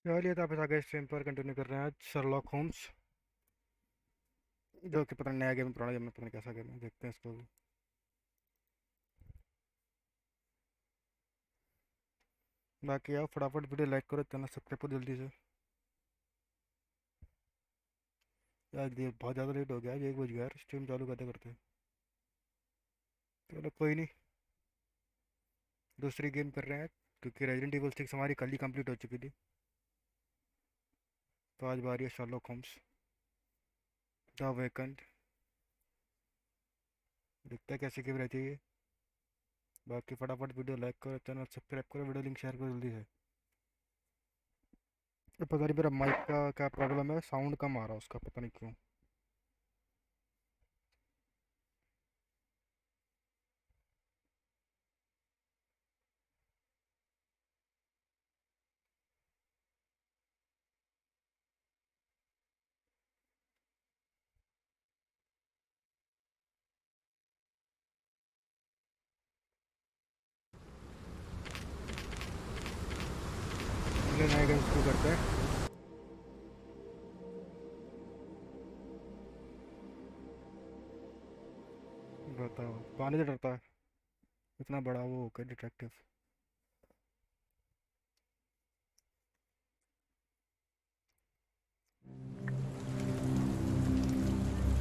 चलिए तो आप आगे स्ट्रीम पर कंटिन्यू कर रहे हैं आज शर्लॉक होम्स, जो कि पता नहीं नया गेम पुराना गेम में पता नहीं कैसा गेम है, देखते हैं इसको भी। बाकी आप फटाफट वीडियो लाइक करो, चैनल सब्सक्राइब करो जल्दी से। यार ये बहुत ज़्यादा लेट हो गया, आज 1 बज गया यार, स्ट्रीम चालू करते करते। चलो कोई नहीं, दूसरी गेम कर रहे हैं क्योंकि रेजिडेंट इवल 6 हमारी कल ही कंप्लीट हो चुकी थी। तो आज बारी है शर्लॉक होम्स द अवेकन्ड। देखते हैं कैसी गेम रहती है ये। बाकी फटाफट वीडियो लाइक करो, चैनल सब्सक्राइब करो, वीडियो लिंक शेयर करो जल्दी से। ये पता नहीं मेरा माइक का क्या प्रॉब्लम है, साउंड कम आ रहा है उसका, पता नहीं क्यों। चलिए नया गेम शुरू करते हैं। बताओ, पानी से डरता है इतना बड़ा वो होकर डिटेक्टिव।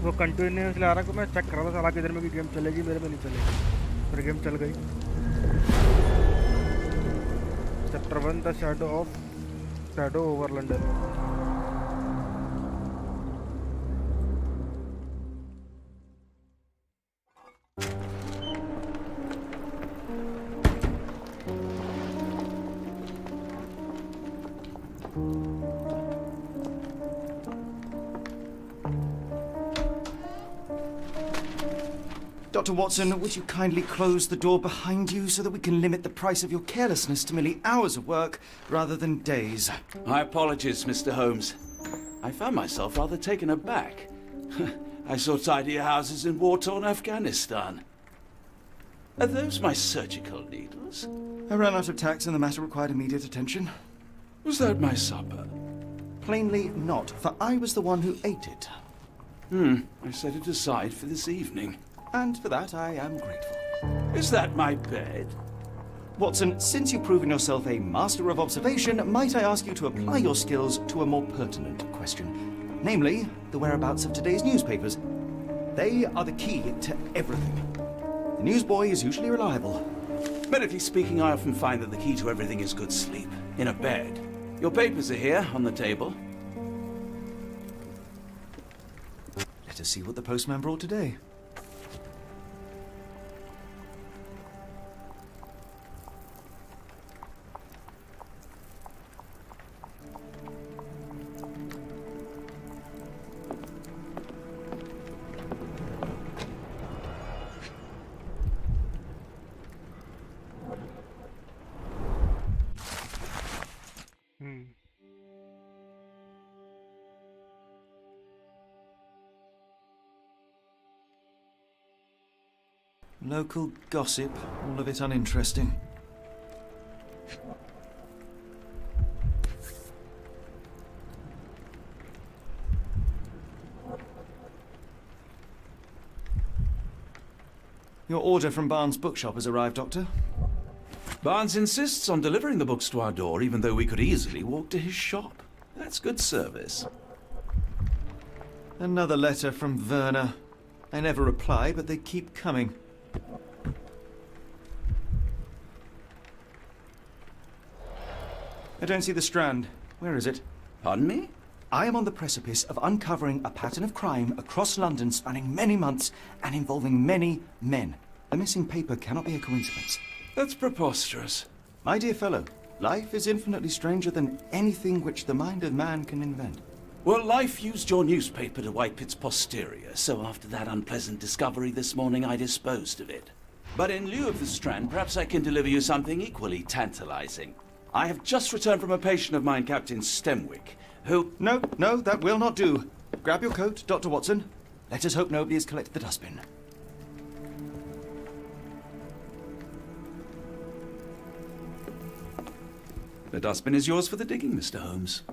वो कंटिन्यूसली आ रहा है, मैं चेक कर रहा था साला किधर में कि गेम चलेगी, मेरे में नहीं चलेगी, पर गेम चल गई। Chapter 1 the shadow over London. Dr. Watson, would you kindly close the door behind you so that we can limit the price of your carelessness to merely hours of work rather than days? My apologies, Mr. Holmes. I found myself rather taken aback. I saw tidier houses in war-torn Afghanistan. Are those my surgical needles? I ran out of tacks and the matter required immediate attention. Was that my supper? Plainly not, for I was the one who ate it. I set it aside for this evening. And for that I am grateful. Is that my bed? Watson, since you've proven yourself a master of observation, might I ask you to apply your skills to a more pertinent question? Namely, the whereabouts of today's newspapers. They are the key to everything. The newsboy is usually reliable. Medically speaking, I often find that the key to everything is good sleep. In a bed. Your papers are here, on the table. Let us see what the postman brought today. Local gossip, all of it uninteresting. Your order from Barnes' bookshop has arrived, Doctor. Barnes insists on delivering the books to our door, even though we could easily walk to his shop. That's good service. Another letter from Werner. I never reply, but they keep coming. I don't see the Strand. Where is it? Pardon me? I am on the precipice of uncovering a pattern of crime across London spanning many months and involving many men. The missing paper cannot be a coincidence. That's preposterous. My dear fellow, life is infinitely stranger than anything which the mind of man can invent. Well, life used your newspaper to wipe its posterior, so after that unpleasant discovery this morning, I disposed of it. But in lieu of the Strand, perhaps I can deliver you something equally tantalizing. I have just returned from a patient of mine, Captain Stemwick, who... No, that will not do. Grab your coat, Dr. Watson. Let us hope nobody has collected the dustbin. The dustbin is yours for the digging, Mr. Holmes.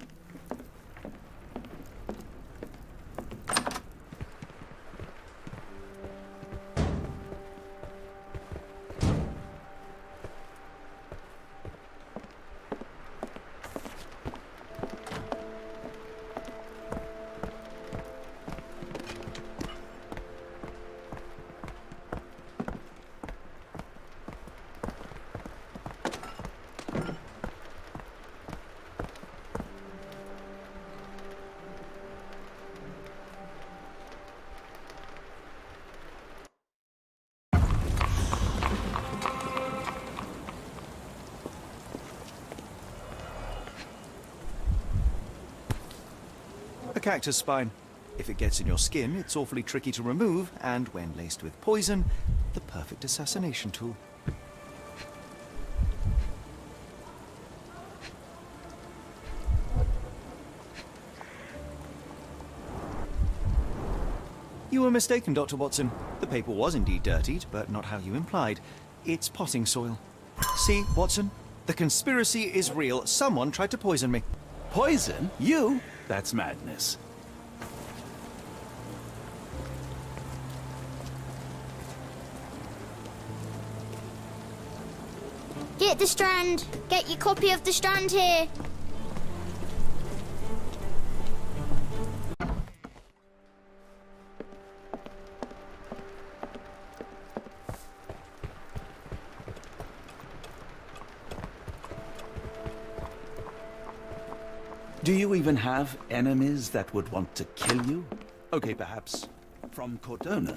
A cactus spine. If it gets in your skin, it's awfully tricky to remove, and when laced with poison, the perfect assassination tool. You were mistaken, Dr. Watson. The paper was indeed dirtied, but not how you implied. It's potting soil. See, Watson? The conspiracy is real. Someone tried to poison me. Poison? You? That's madness. Get the Strand! Get your copy of the Strand here! Do you even have enemies that would want to kill you? Okay, perhaps from Cordona.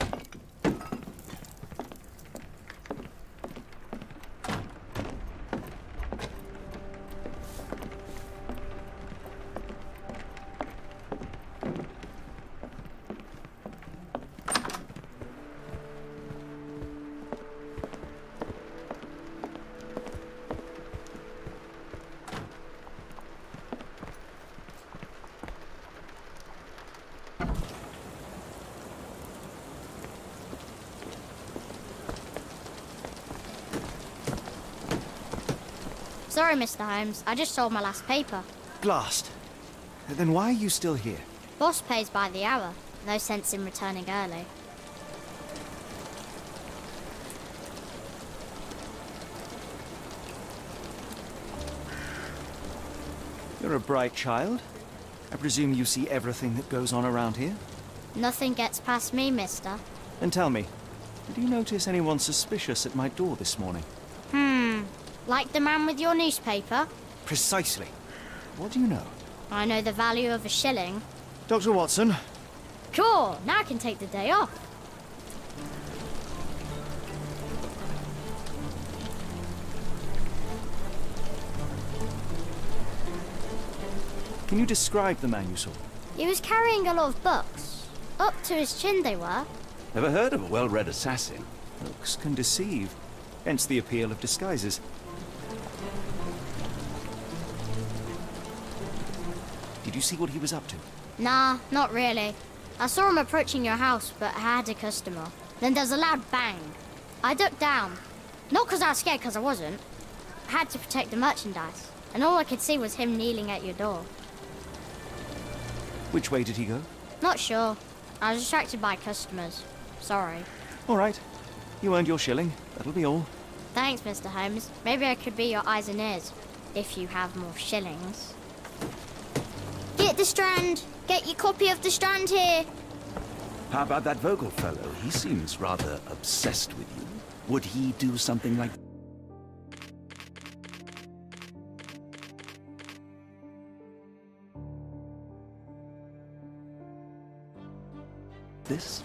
Sorry, Mr. Holmes. I just sold my last paper. Blast. Then why are you still here? Boss pays by the hour. No sense in returning early. You're a bright child. I presume you see everything that goes on around here? Nothing gets past me, mister. Then tell me, did you notice anyone suspicious at my door this morning? Like the man with your newspaper? Precisely. What do you know? I know the value of a shilling. Dr. Watson. Cool, now I can take the day off. Can you describe the man you saw? He was carrying a lot of books. Up to his chin they were. Never heard of a well-read assassin. Looks can deceive. Hence the appeal of disguises. Did you see what he was up to? Nah, not really. I saw him approaching your house, but I had a customer. Then there's a loud bang. I ducked down. Not because I was scared, because I wasn't. I had to protect the merchandise. And all I could see was him kneeling at your door. Which way did he go? Not sure. I was distracted by customers. Sorry. All right. You earned your shilling. That'll be all. Thanks, Mr. Holmes. Maybe I could be your eyes and ears, if you have more shillings. Get the Strand! Get your copy of the Strand here! How about that Vogel fellow? He seems rather obsessed with you. Would he do something like... this?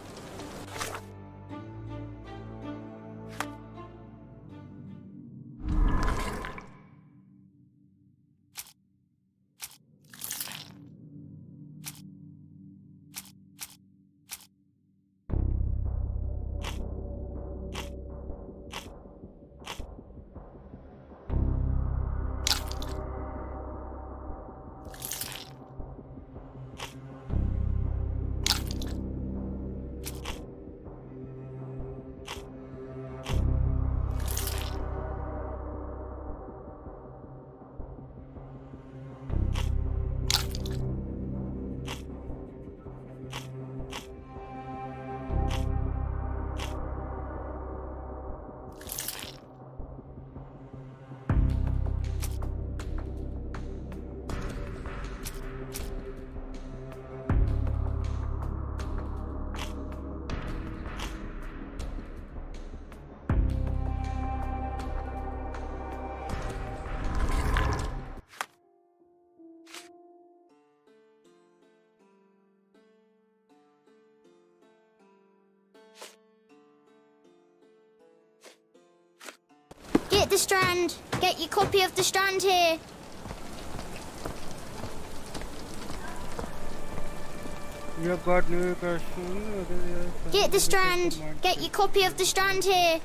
Get the Strand! Get your copy of the Strand here! You've got new question. Get the Strand! Get your copy of the Strand here!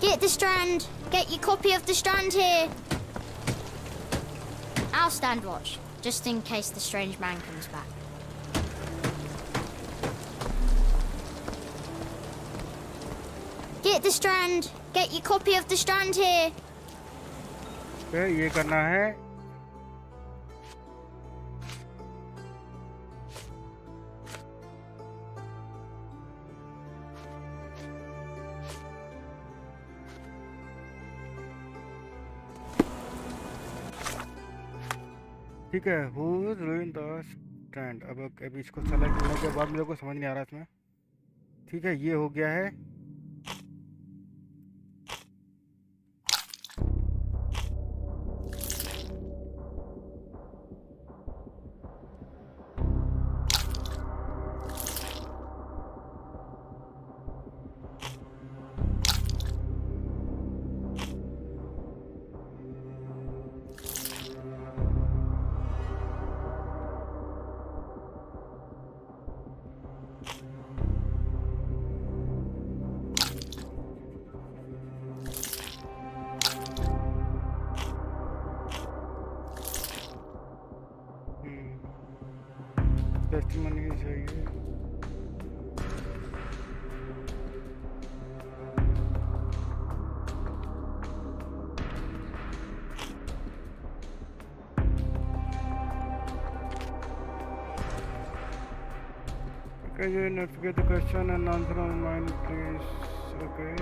Get the Strand! Get your copy of the Strand here! I'll stand watch, just in case the strange man comes back. Get the Strand! Get your copy of the Strand here! ये करना है. ठीक है. Who is ruined the Strand? अब इसको select करने के बाद मेरे को समझ नहीं आ रहा इसमें. ठीक है, ये हो गया है. टेस्टिमनीज है ये। Can you not forget the question and answer online, please? Okay.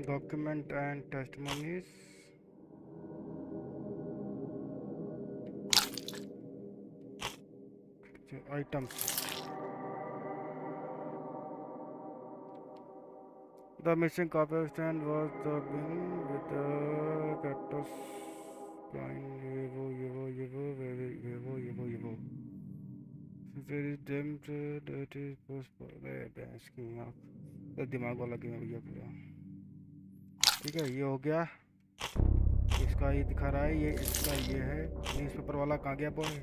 Document and testimonies. Items. The missing copy of stand was the bin with the cactus line. Yevo. There is damn that is asking up. The दिमाग वाला game भैया पूरा। ठीक है, ये हो गया। इसका ये दिखा रहा है, ये इसका ये है। न्यूज़पेपर वाला कहाँ गया boy?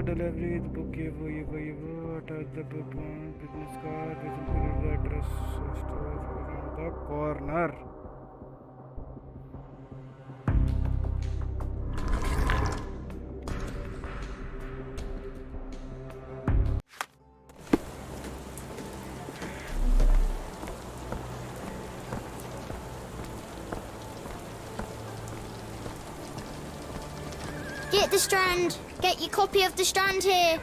Delivery the book yevo attach the book on business card with included the address store on the corner. Get the strand! Get your copy of the strand here!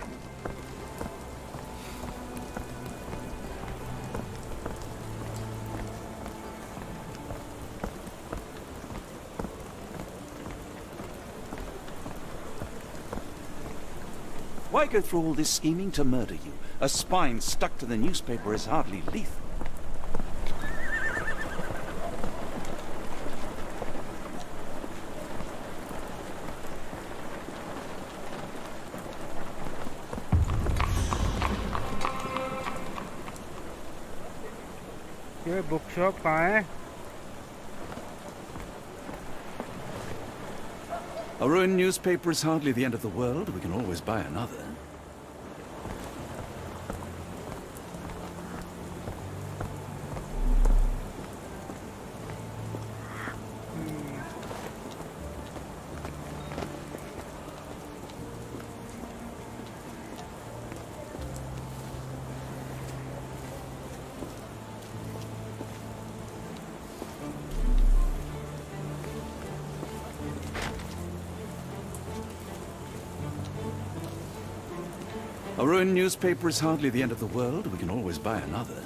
Why go through all this scheming to murder you? A spine stuck to the newspaper is hardly lethal. ये book shop कहाँ है? A ruined newspaper is hardly the end of the world. We can always buy another. A ruined newspaper is hardly the end of the world. We can always buy another.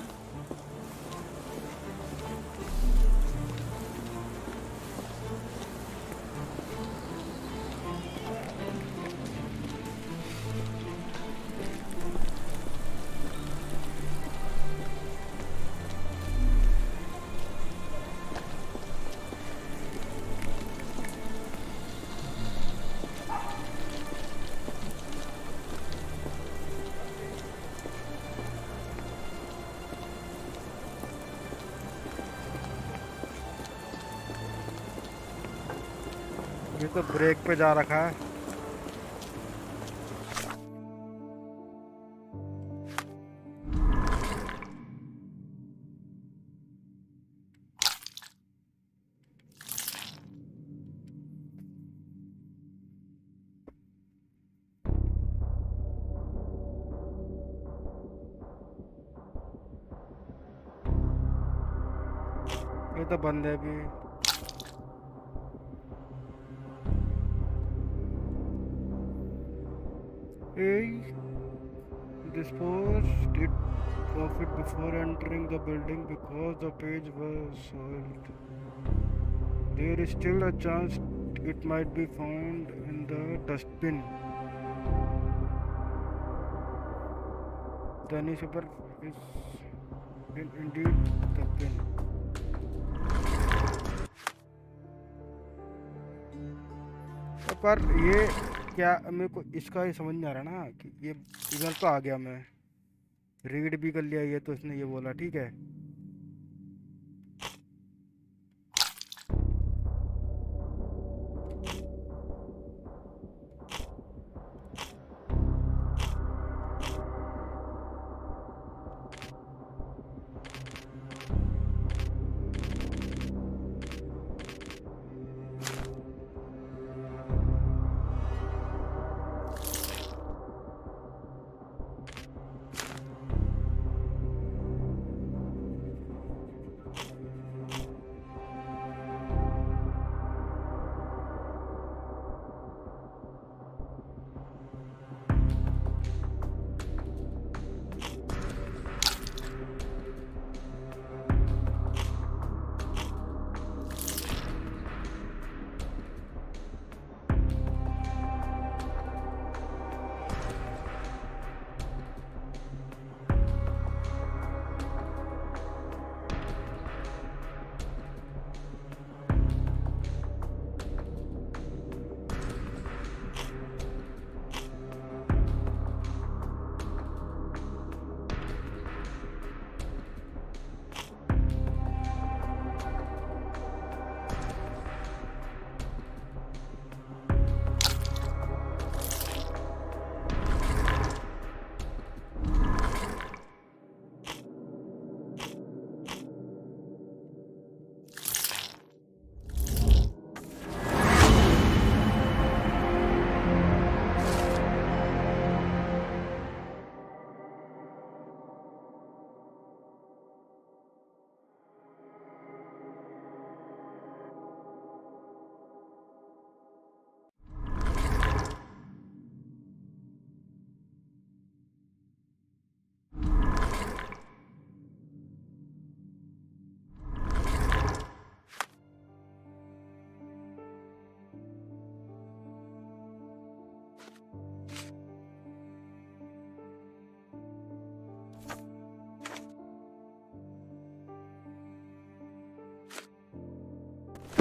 ये तो break पे जा रखा है। ये तो बंद है भी। Disposed it of it before entering the building because the page was soiled. There is still a chance it might be found in the dustbin. The newspaper is indeed the bin. पर ये क्या मेरे को इसका ही समझ नहीं आ रहा ना कि ये इधर तो आ गया, मैं रीड भी कर लिया, ये तो इसने ये बोला ठीक है।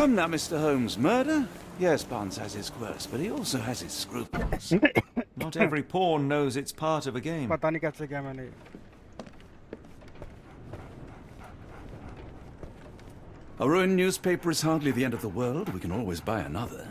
Come now, Mr. Holmes. Murder? Yes, Barnes has his quirks, but he also has his scruples. Not every pawn knows it's part of a game. पता नहीं कैसे क्या मैंने। A ruined newspaper is hardly the end of the world. We can always buy another.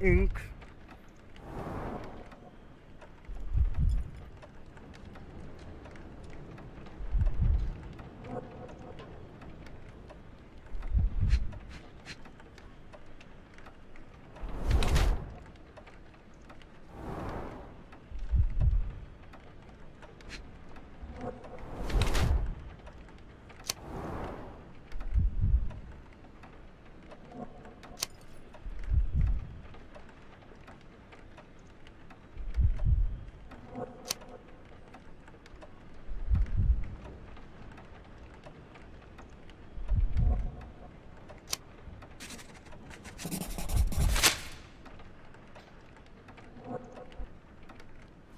ink.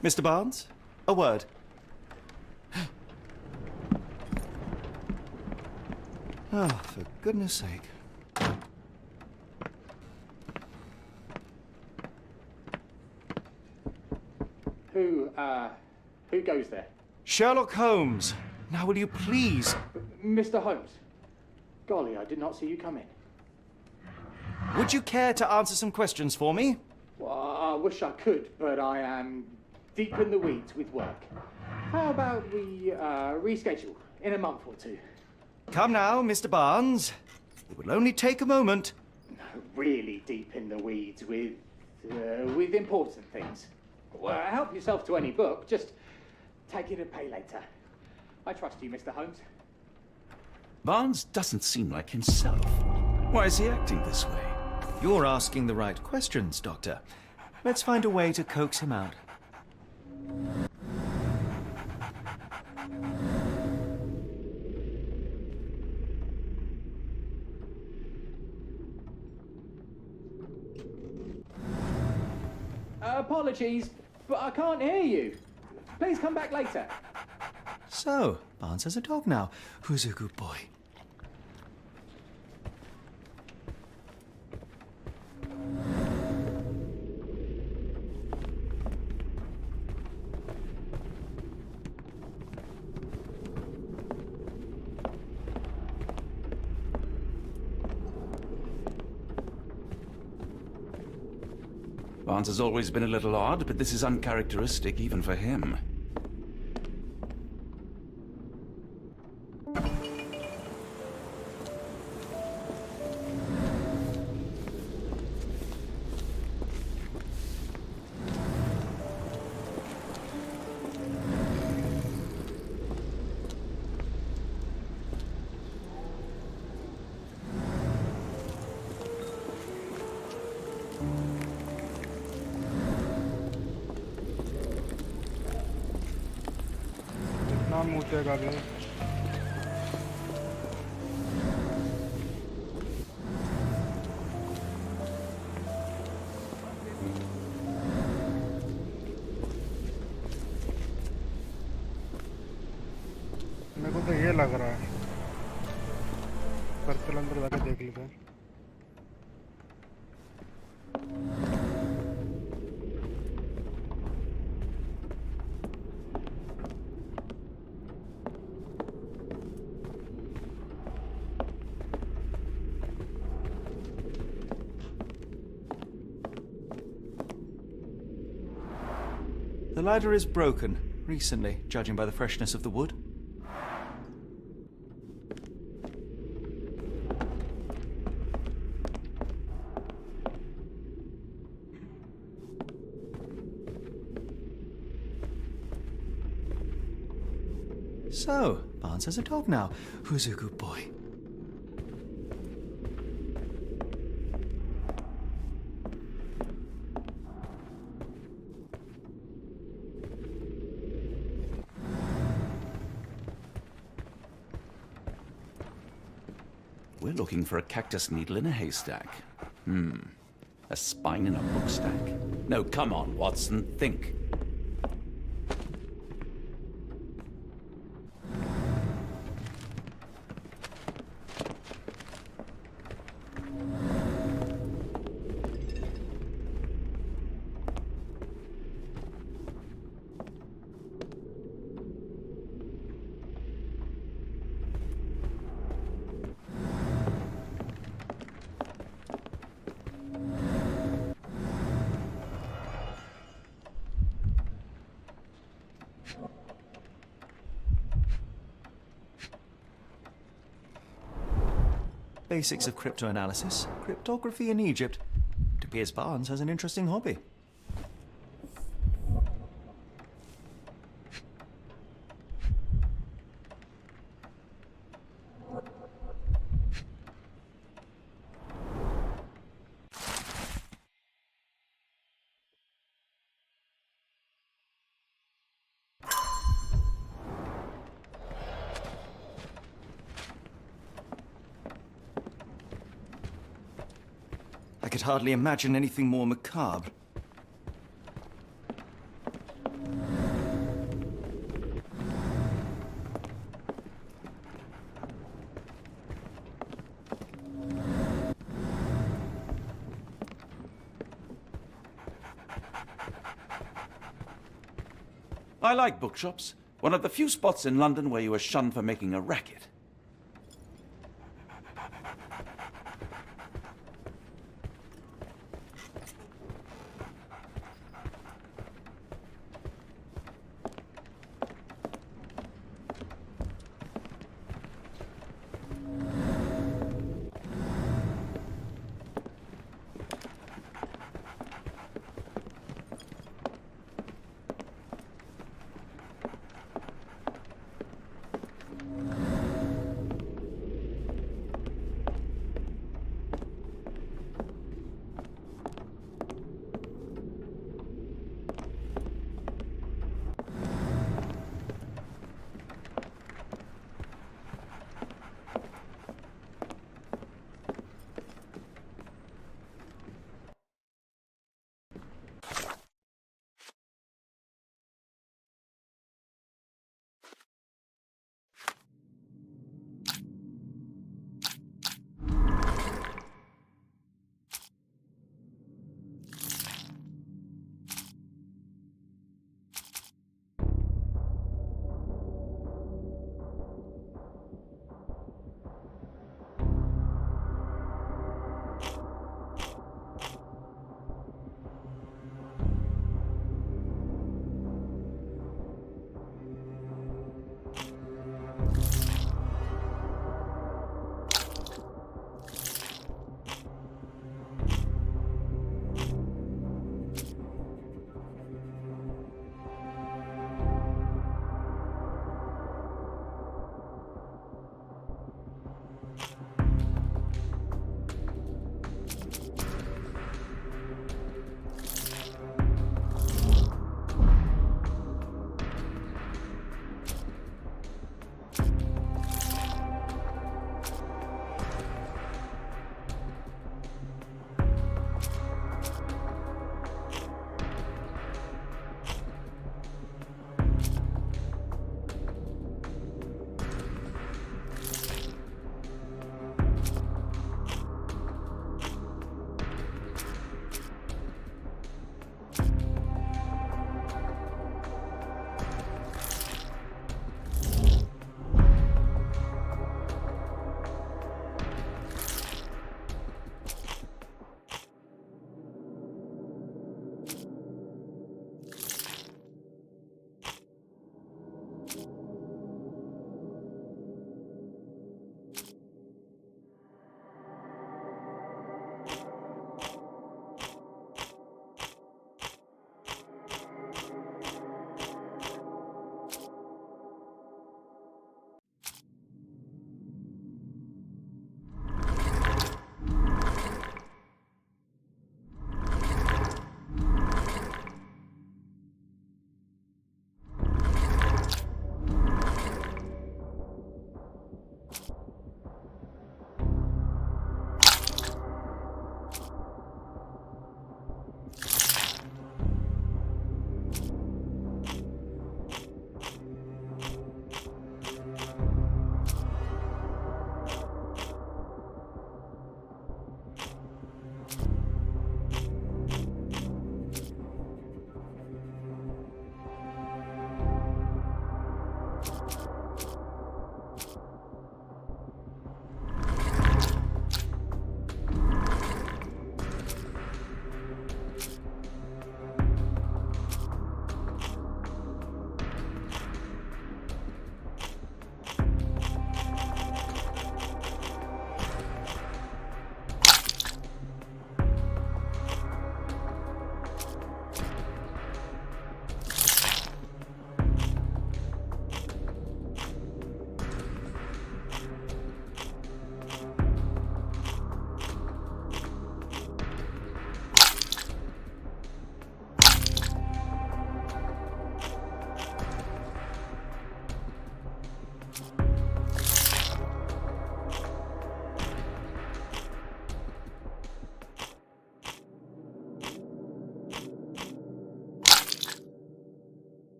Mr. Barnes, a word. Oh, for goodness sake. Who goes there? Sherlock Holmes. Now will you please... Mr. Holmes. Golly, I did not see you come in. Would you care to answer some questions for me? Well, I wish I could, but I am deep in the weeds with work. How about we reschedule in a month or two? Come now, Mr. Barnes. It will only take a moment. Really deep in the weeds with important things. Well, help yourself to any book. Just take it and pay later. I trust you, Mr. Holmes. Barnes doesn't seem like himself. Why is he acting this way? You're asking the right questions, Doctor. Let's find a way to coax him out. Apologies, but I can't hear you. Please come back later. So, Barnes has a dog now. Who's a good boy? Barnes has always been a little odd, but this is uncharacteristic even for him. कितना मूतेगा बे? मेरे को तो ये लग रहा है। Circle अंदर जाके देख लेते हैं। The ladder is broken, recently, judging by the freshness of the wood. So, Barnes has a dog now. Who's a good boy? We're looking for a cactus needle in a haystack. A spine in a book stack? No, come on, Watson, think. Basics of cryptoanalysis, cryptography in Egypt. It appears Barnes has an interesting hobby. I could hardly imagine anything more macabre. I like bookshops. One of the few spots in London where you are shunned for making a racket.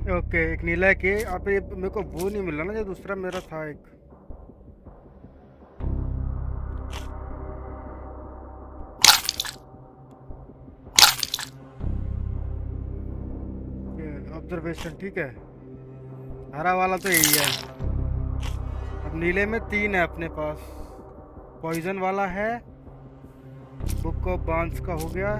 Okay एक नीला के आप ये मेरे को वो नहीं मिला ना जो दूसरा मेरा था एक ऑब्जर्वेशन ठीक है हरा वाला तो यही है अब नीले में 3 है अपने पास पॉइजन वाला है बुक ऑफ बांस का हो गया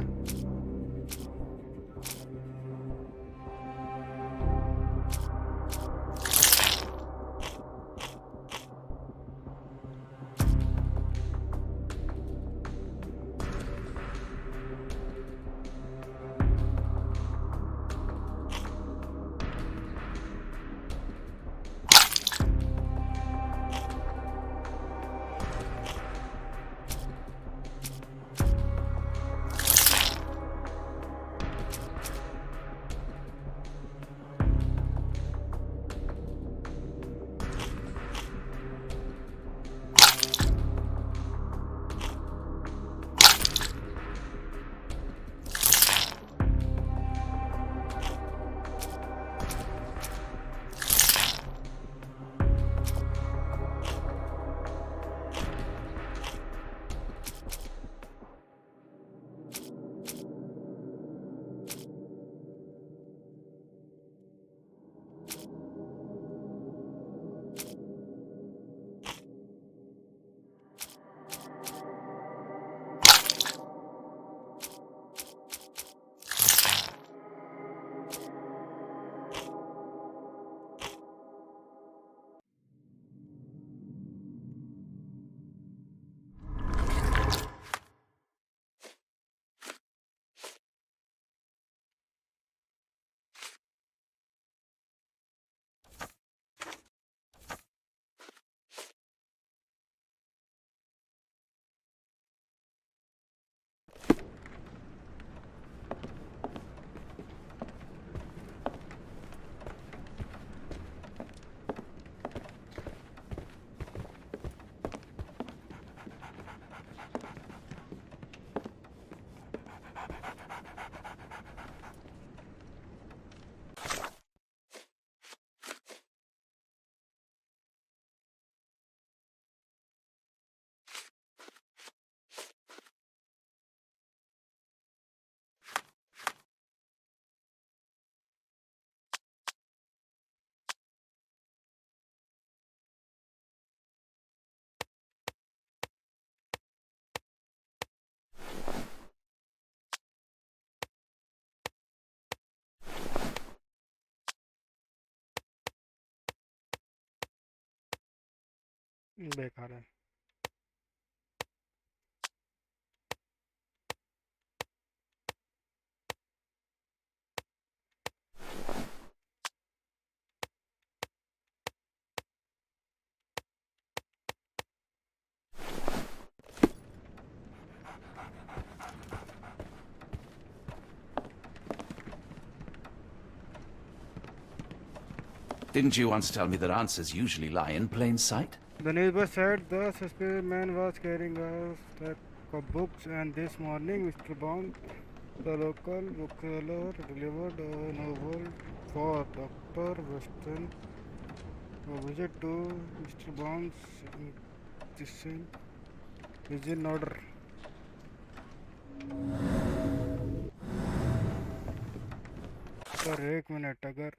बेकार है Didn't you once tell me that answers usually lie in plain sight? The neighbor said the suspicious man was carrying a stack of books, and this morning Mr. Bond, the local bookseller, delivered a novel for Dr. Weston. A visit to Mr. Bond's institution is in order. Sir एक minute अगर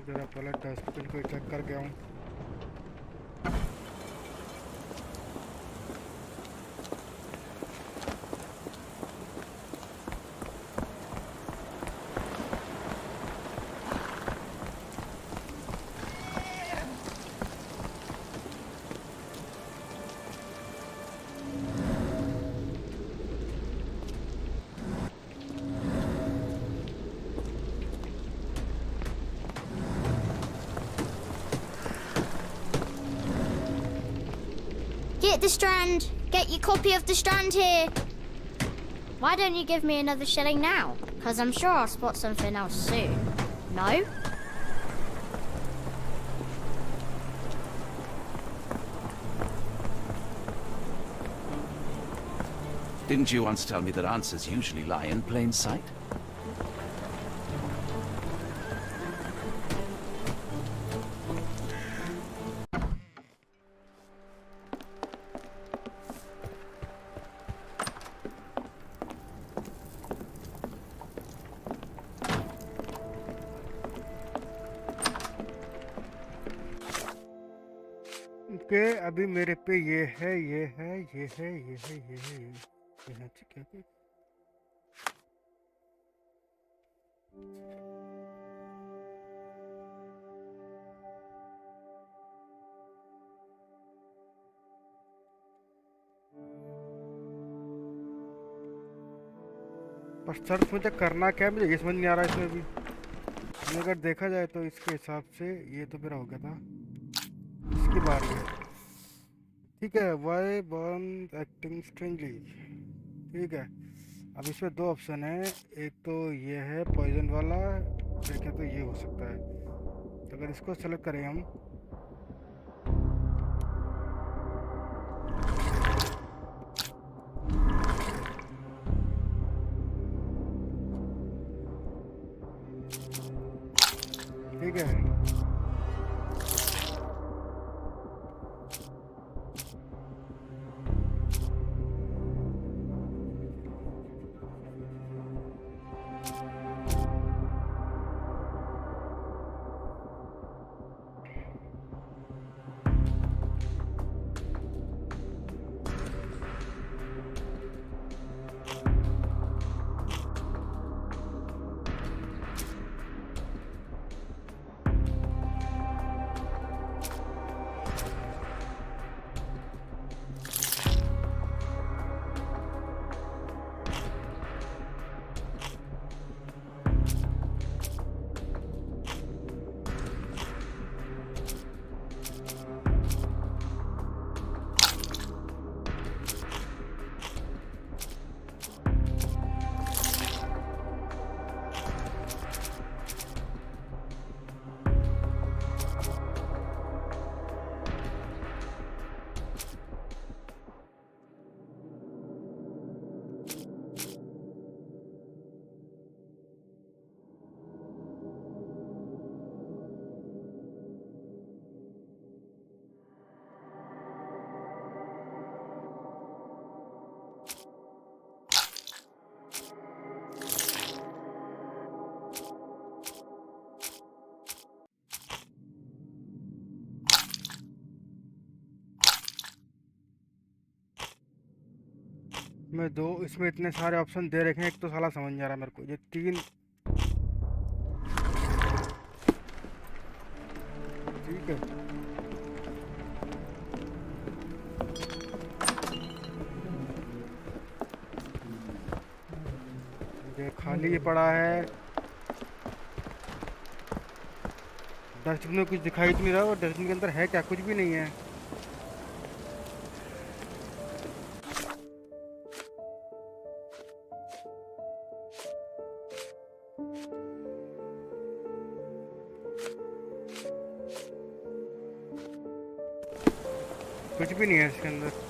जरा पहले dustbin को check कर गया हूँ। Get the Strand. Get your copy of the Strand here. Why don't you give me another shilling now? Because I'm sure I'll spot something else soon. No? Didn't you once tell me that answers usually lie in plain sight? के अभी मेरे पे ये है, ये है, ये है, ये है, ये है, ये है, ठीक है। पर सर्च मुझे करना क्या है, मुझे ये समझ नहीं आ रहा इसमें भी। अगर देखा जाए तो इसके हिसाब से ये तो मेरा हो गया था, इसकी बात है, ठीक है। वाई बर्न एक्टिंग स्ट्रेंजली, ठीक है। अब इसमें दो ऑप्शन है, एक तो ये है पॉइजन वाला, एक है तो ये हो सकता है। तो अगर इसको सेलेक्ट करें हम, ठीक है। मैं दो, इसमें इतने सारे ऑप्शन दे रखे हैं, एक तो साला समझ नहीं आ रहा मेरे को, ये तीन, ठीक है। ये खाली ये पड़ा है, डस्टबिन में कुछ दिखाई तो नहीं रहा, और डस्टबिन के अंदर है क्या, कुछ भी नहीं है। कुछ भी नहीं है इसके अंदर।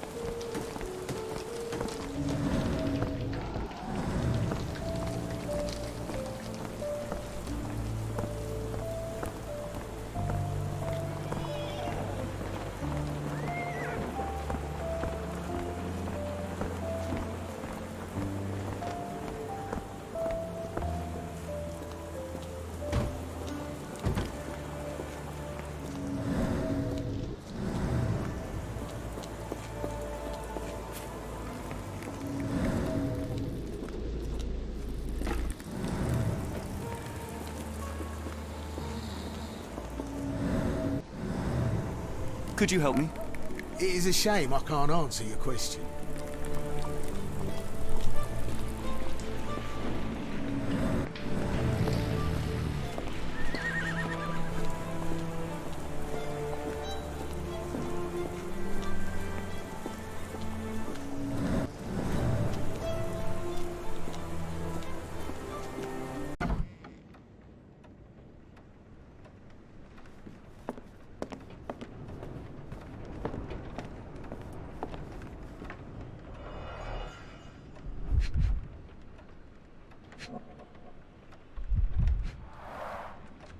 Could you help me? It is a shame I can't answer your question.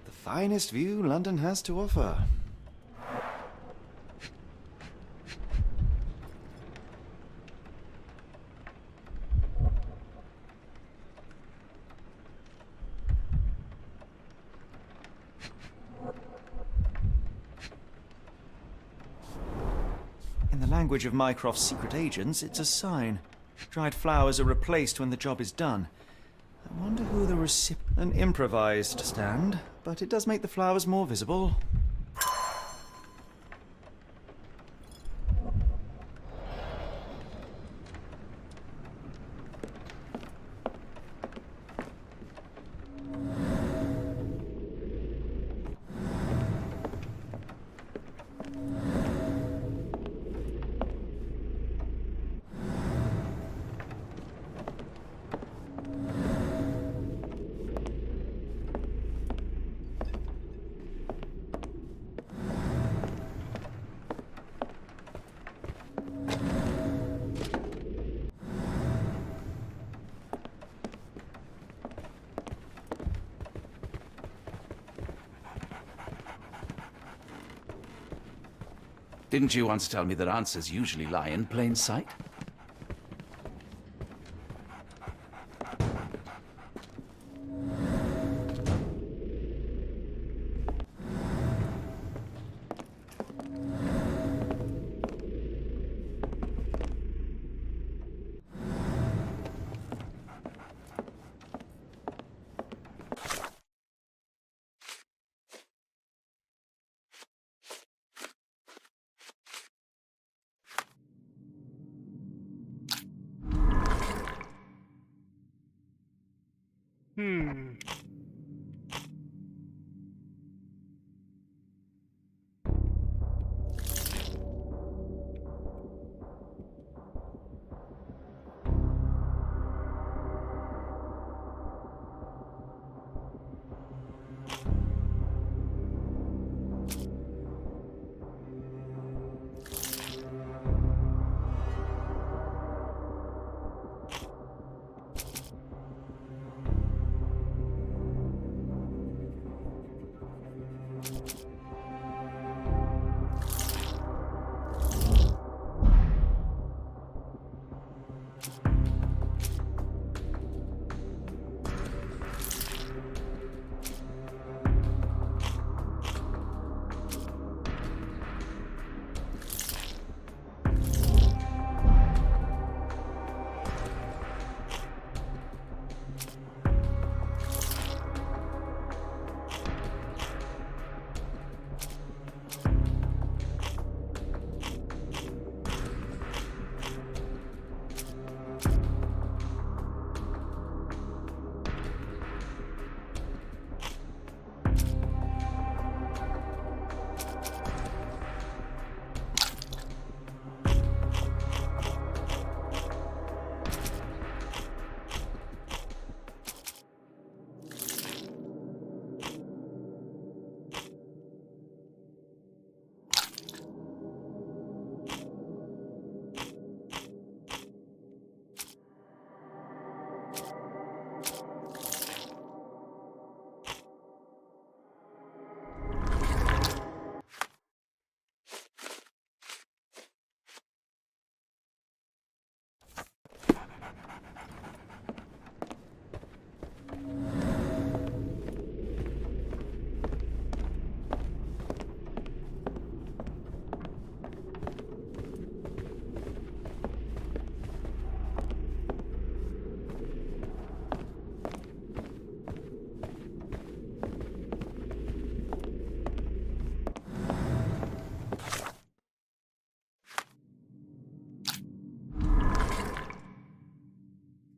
The finest view London has to offer. In the language of Mycroft's secret agents, it's a sign. Dried flowers are replaced when the job is done. I wonder who the recipient... An improvised stand, but it does make the flowers more visible. Didn't you once tell me that answers usually lie in plain sight?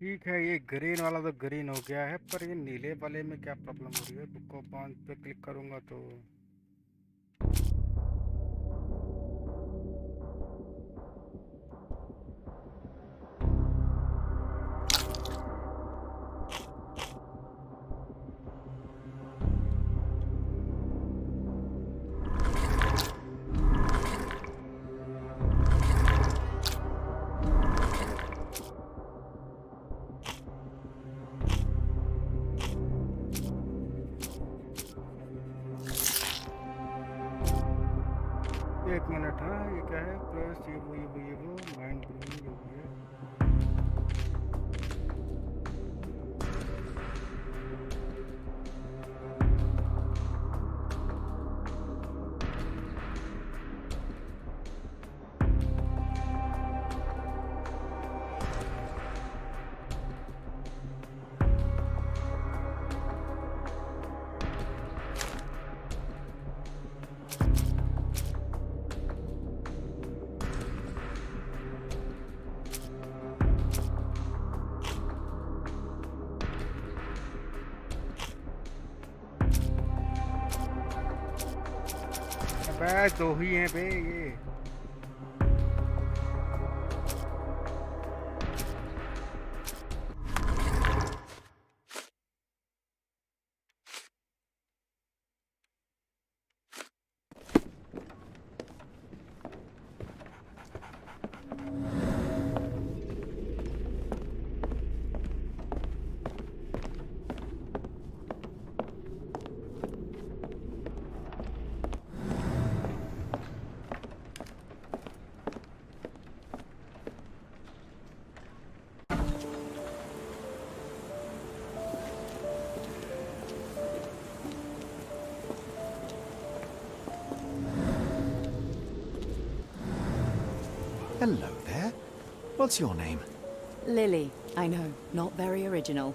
ठीक है, ये green वाला तो green हो गया है, पर ये नीले वाले में क्या प्रॉब्लम हो रही है? बुक ऑफ बॉन्ड पे क्लिक करूंगा तो एक मिनट। हाँ, ये क्या है? प्लस ये वो माइंड ब्लोइंग हो गया। अबे दो ही हैं बे ये। Hello there. What's your name? Lily, I know, not very original.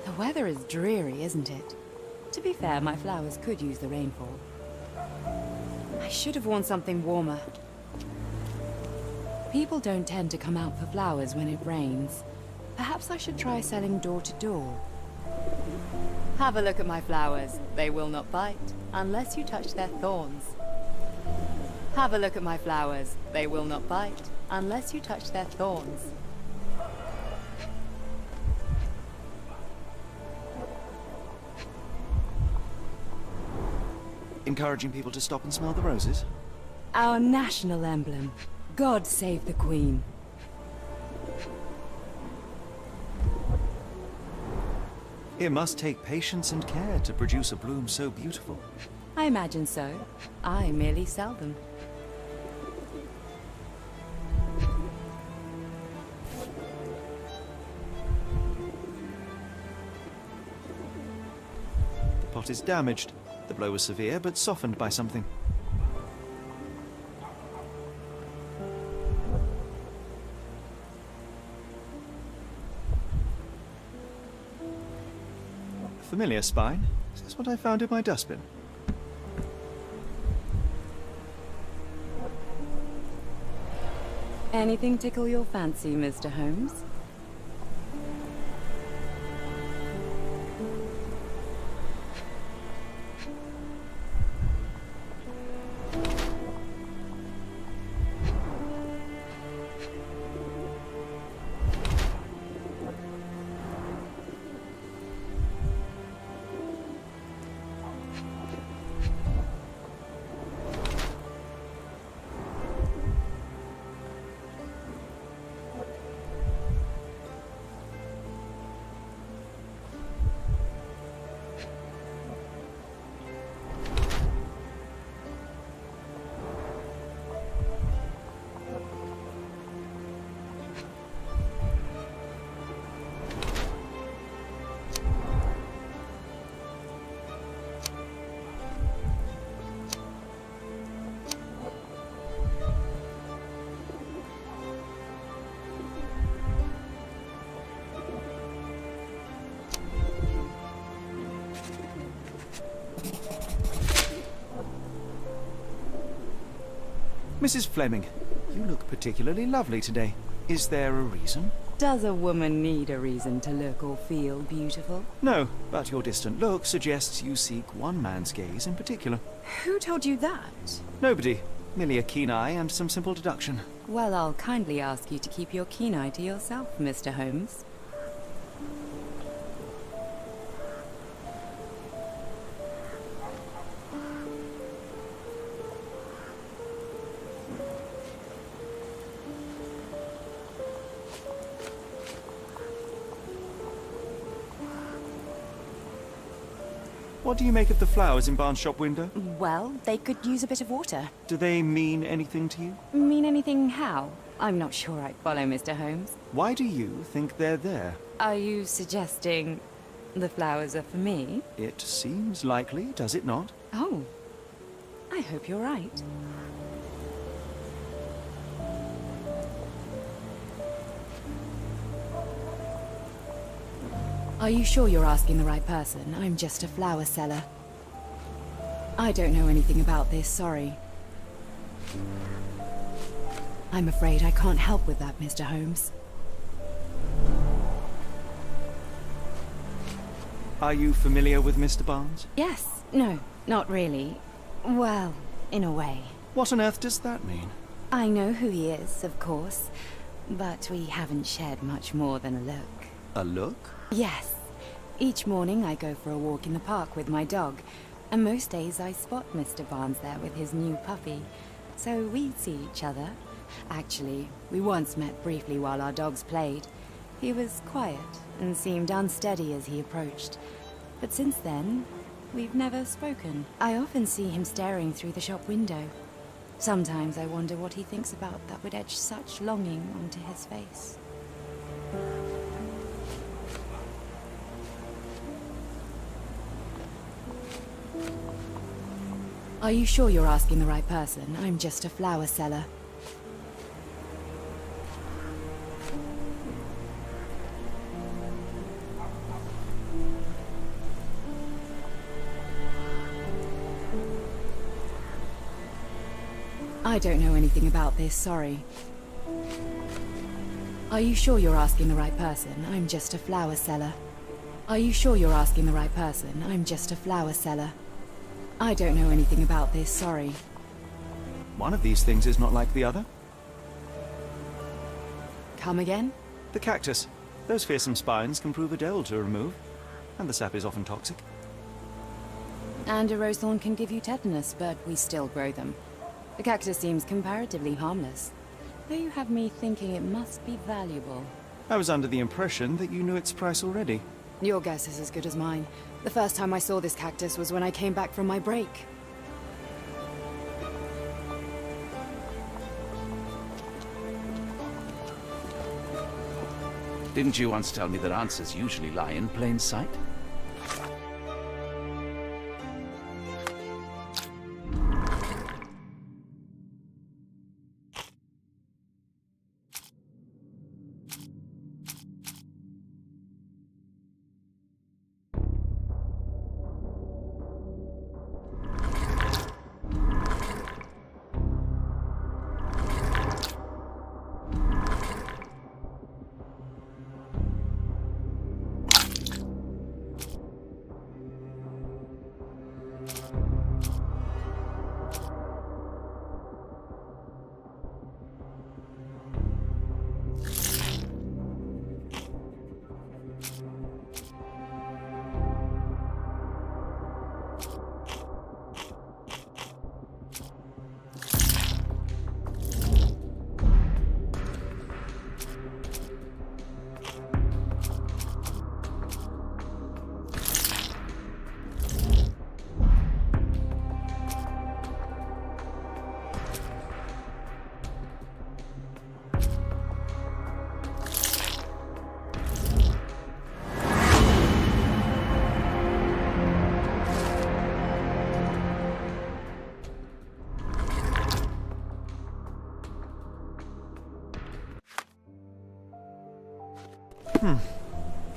The weather is dreary, isn't it? To be fair, my flowers could use the rainfall. I should have worn something warmer. People don't tend to come out for flowers when it rains. Perhaps I should try selling door to door. Have a look at my flowers. They will not bite, unless you touch their thorns. Have a look at my flowers. They will not bite, unless you touch their thorns. Encouraging people to stop and smell the roses? Our national emblem. God save the Queen. It must take patience and care to produce a bloom so beautiful. I imagine so. I merely sell them. The pot is damaged. The blow was severe, but softened by something. Familiar spine. Is this what I found in my dustbin? Anything tickle your fancy, Mr. Holmes? Mrs. Fleming, you look particularly lovely today. Is there a reason? Does a woman need a reason to look or feel beautiful? No, but your distant look suggests you seek one man's gaze in particular. Who told you that? Nobody. Merely a keen eye and some simple deduction. Well, I'll kindly ask you to keep your keen eye to yourself, Mr. Holmes. What do you make of the flowers in Barnes' shop window? Well, they could use a bit of water. Do they mean anything to you? Mean anything how? I'm not sure I follow, Mr. Holmes. Why do you think they're there? Are you suggesting the flowers are for me? It seems likely, does it not? Oh, I hope you're right. Are you sure you're asking the right person? I'm just a flower seller. I don't know anything about this, sorry. I'm afraid I can't help with that, Mr. Holmes. Are you familiar with Mr. Barnes? Yes. No, not really. Well, in a way. What on earth does that mean? I know who he is, of course, but we haven't shared much more than a look. A look? Yes. Each morning I go for a walk in the park with my dog, and most days I spot Mr. Barnes there with his new puppy, so we see each other. Actually, we once met briefly while our dogs played. He was quiet and seemed unsteady as he approached, but since then, we've never spoken. I often see him staring through the shop window. Sometimes I wonder what he thinks about that would etch such longing onto his face. Are you sure you're asking the right person? I'm just a flower seller. I don't know anything about this, sorry. Are you sure you're asking the right person? I'm just a flower seller. Are you sure you're asking the right person? I'm just a flower seller. I don't know anything about this, sorry. One of these things is not like the other. Come again? The cactus. Those fearsome spines can prove a dole to remove, and the sap is often toxic. And a rose thorn can give you tetanus, but we still grow them. The cactus seems comparatively harmless, though you have me thinking it must be valuable. I was under the impression that you knew its price already. Your guess is as good as mine. The first time I saw this cactus was when I came back from my break. Didn't you once tell me that answers usually lie in plain sight?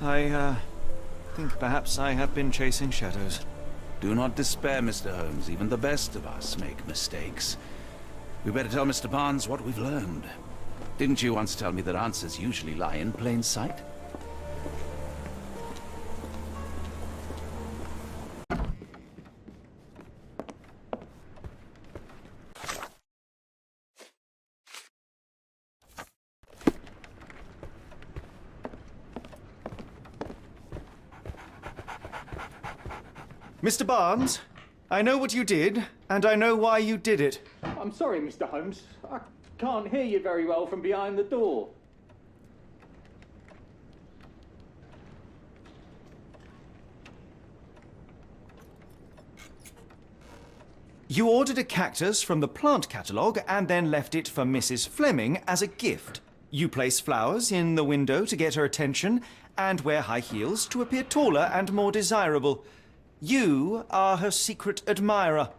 I think perhaps I have been chasing shadows. Do not despair, Mr. Holmes. Even the best of us make mistakes. We better tell Mr. Barnes what we've learned. Didn't you once tell me that answers usually lie in plain sight? Mr. Barnes, I know what you did, and I know why you did it. I'm sorry, Mr. Holmes. I can't hear you very well from behind the door. You ordered a cactus from the plant catalogue and then left it for Mrs. Fleming as a gift. You place flowers in the window to get her attention and wear high heels to appear taller and more desirable. You are her secret admirer.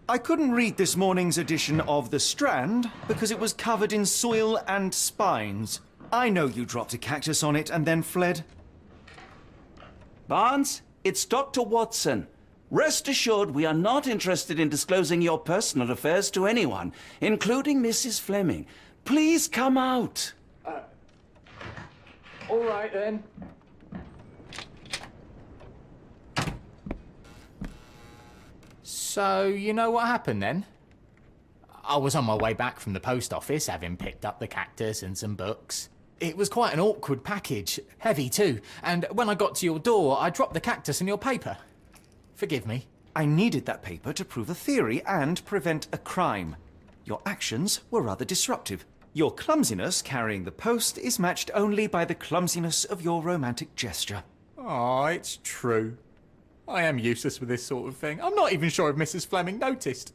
I couldn't read this morning's edition of The Strand because it was covered in soil and spines. I know you dropped a cactus on it and then fled. Barnes, it's Dr. Watson. Rest assured we are not interested in disclosing your personal affairs to anyone, including Mrs. Fleming. Please come out. All right, then. So, you know what happened then? I was on my way back from the post office, having picked up the cactus and some books. It was quite an awkward package, heavy too, and when I got to your door, I dropped the cactus in your paper. Forgive me. I needed that paper to prove a theory and prevent a crime. Your actions were rather disruptive. Your clumsiness carrying the post is matched only by the clumsiness of your romantic gesture. Oh, it's true. I am useless with this sort of thing. I'm not even sure if Mrs. Fleming noticed.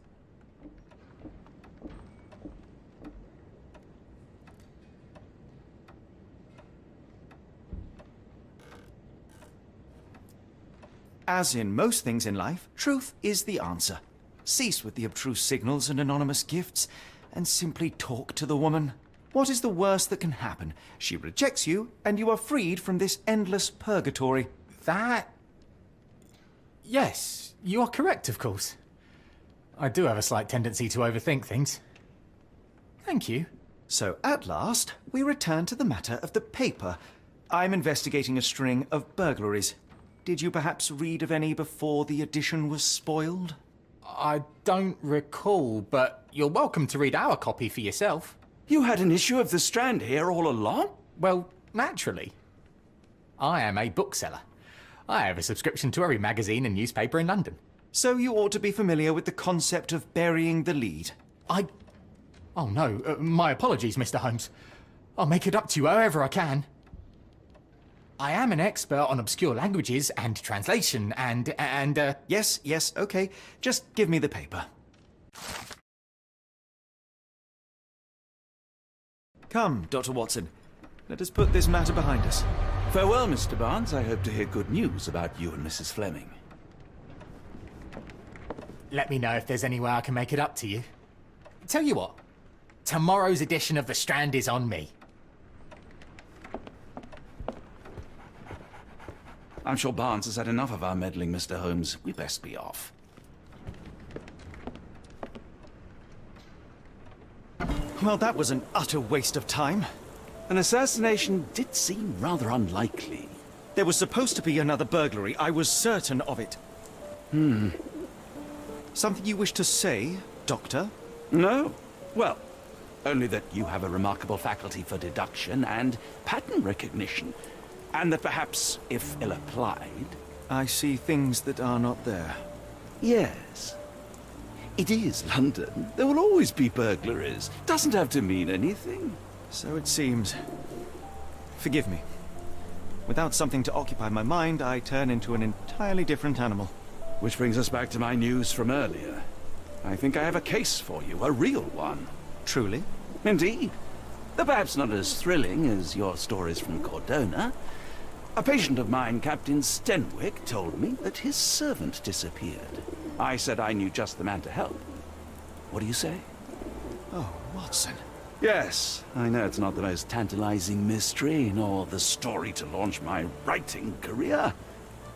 As in most things in life, truth is the answer. Cease with the abstruse signals and anonymous gifts, and simply talk to the woman. What is the worst that can happen? She rejects you, and you are freed from this endless purgatory. That... Yes, you are correct, of course. I do have a slight tendency to overthink things. Thank you. So, at last, we return to the matter of the paper. I'm investigating a string of burglaries. Did you perhaps read of any before the edition was spoiled? I don't recall, but you're welcome to read our copy for yourself. You had an issue of The Strand here all along? Well, naturally. I am a bookseller. I have a subscription to every magazine and newspaper in London. So you ought to be familiar with the concept of burying the lead. Oh no, my apologies, Mr. Holmes. I'll make it up to you however I can. I am an expert on obscure languages and translation and Yes, okay. Just give me the paper. Come, Dr. Watson. Let us put this matter behind us. Farewell, Mr. Barnes. I hope to hear good news about you and Mrs. Fleming. Let me know if there's any way I can make it up to you. Tell you what, tomorrow's edition of The Strand is on me. I'm sure Barnes has had enough of our meddling, Mr. Holmes. We best be off. Well, that was an utter waste of time. An assassination did seem rather unlikely. There was supposed to be another burglary. I was certain of it. Something you wish to say, Doctor? No? Well, only that you have a remarkable faculty for deduction and pattern recognition. And that perhaps, if ill-applied... I see things that are not there. Yes. It is London. There will always be burglaries. Doesn't have to mean anything. So it seems. Forgive me. Without something to occupy my mind, I turn into an entirely different animal. Which brings us back to my news from earlier. I think I have a case for you, a real one. Truly? Indeed. Though perhaps not as thrilling as your stories from Cordona. A patient of mine, Captain Stenwick, told me that his servant disappeared. I said I knew just the man to help. What do you say? Oh, Watson. Yes, I know it's not the most tantalizing mystery, nor the story to launch my writing career.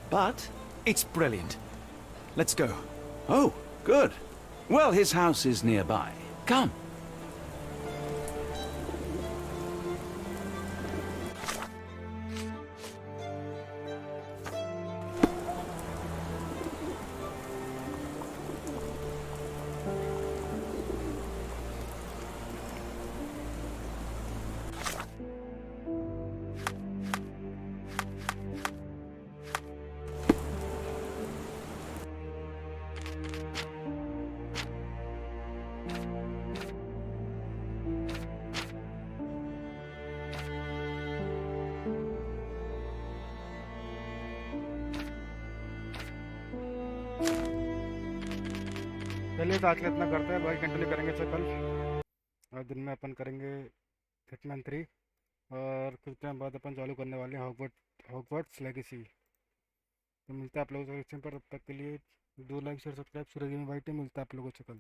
But... it's brilliant. Let's go. Oh, good. Well, his house is nearby. Come. चलिए तो आज के इतना करते हैं, बाकी continue करेंगे इसे कल। और दिन में अपन करेंगे हिटमैन 3 और कुछ टाइम बाद अपन चालू करने वाले हैं हॉगवर्ट्स लेगेसी। तो मिलता है आप लोगों से पर, तब तक के लिए 2 लाइक शेयर सब्सक्राइब। सूरज गेमिंग वाइटी मिलता है आप लोगों से कल।